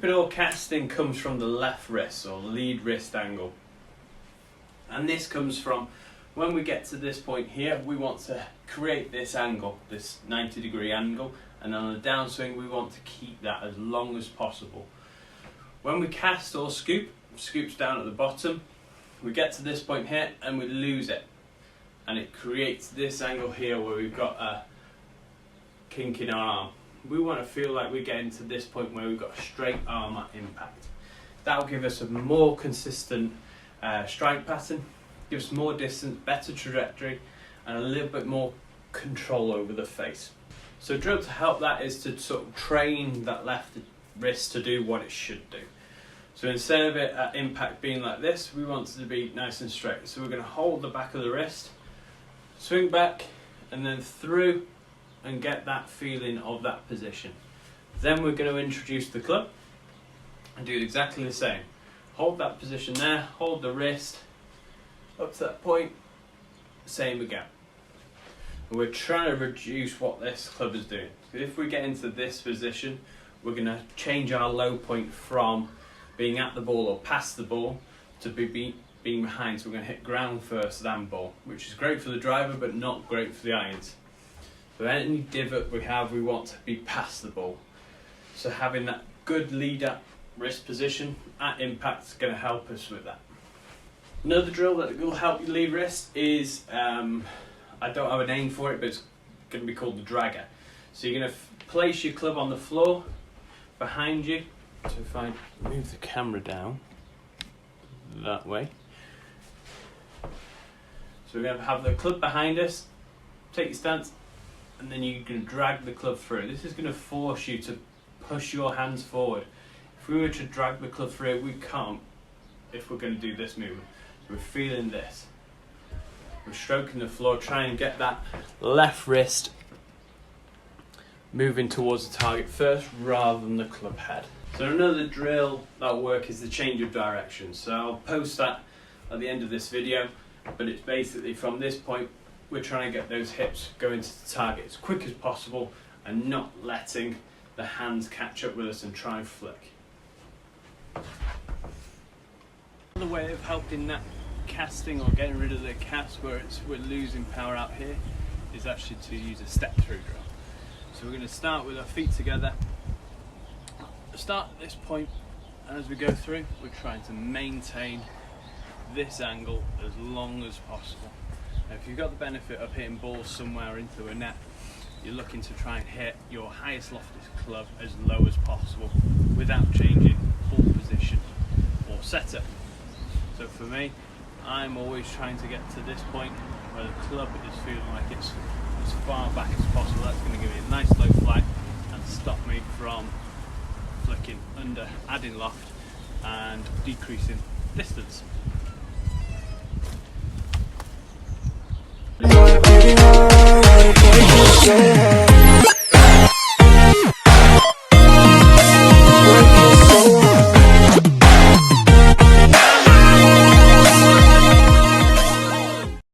Supinor casting comes from the left wrist or lead wrist angle. And this comes from when we get to this point here, we want to create this angle, this 90-degree angle, and on the downswing we want to keep that as long as possible. When we cast or scoop, scoops down at the bottom, we get to this point here and we lose it. And it creates this angle here where we've got a kink in our arm. We want to feel like we're getting to this point where we've got a straight arm at impact. That'll give us a more consistent strike pattern, gives more distance, better trajectory, and a little bit more control over the face. So a drill to help that is to sort of train that left wrist to do what it should do. So instead of it at impact being like this, we want it to be nice and straight. So we're going to hold the back of the wrist, swing back, and then through, and get that feeling of that position. Then we're going to introduce the club and do exactly the same. Hold that position there, hold the wrist up to that point, same again. And we're trying to reduce what this club is doing. So if we get into this position, we're going to change our low point from being at the ball or past the ball to being behind. So we're going to hit ground first, then ball, which is great for the driver but not great for the irons. So any divot we have, we want to be past the ball. So having that good lead up wrist position at impact is going to help us with that. Another drill that will help you lead wrist is, I don't have a name for it, but it's going to be called the dragger. So you're going to place your club on the floor behind you. So if I move the camera down that way. So we're going to have the club behind us, take your stance, and then you're going to drag the club through. This is going to force you to push your hands forward. If we were to drag the club through, we can't if we're going to do this movement. So we're feeling this. We're stroking the floor, try and get that left wrist moving towards the target first rather than the club head. So another drill that'll work is the change of direction. So I'll post that at the end of this video, but it's basically from this point we're trying to get those hips going to the target as quick as possible and not letting the hands catch up with us and try and flick. Another way of helping that casting or getting rid of the cast where we're losing power out here is actually to use a step through drill. So we're going to start with our feet together, start at this point, and as we go through we're trying to maintain this angle as long as possible. Now, if you've got the benefit of hitting balls somewhere into a net, you're looking to try and hit your highest lofted club as low as possible without changing ball position or setup. So for me, I'm always trying to get to this point where the club is feeling like it's as far back as possible. That's going to give me a nice low flag and stop me from flicking under, adding loft and decreasing distance. Baby, I wanna take you so high.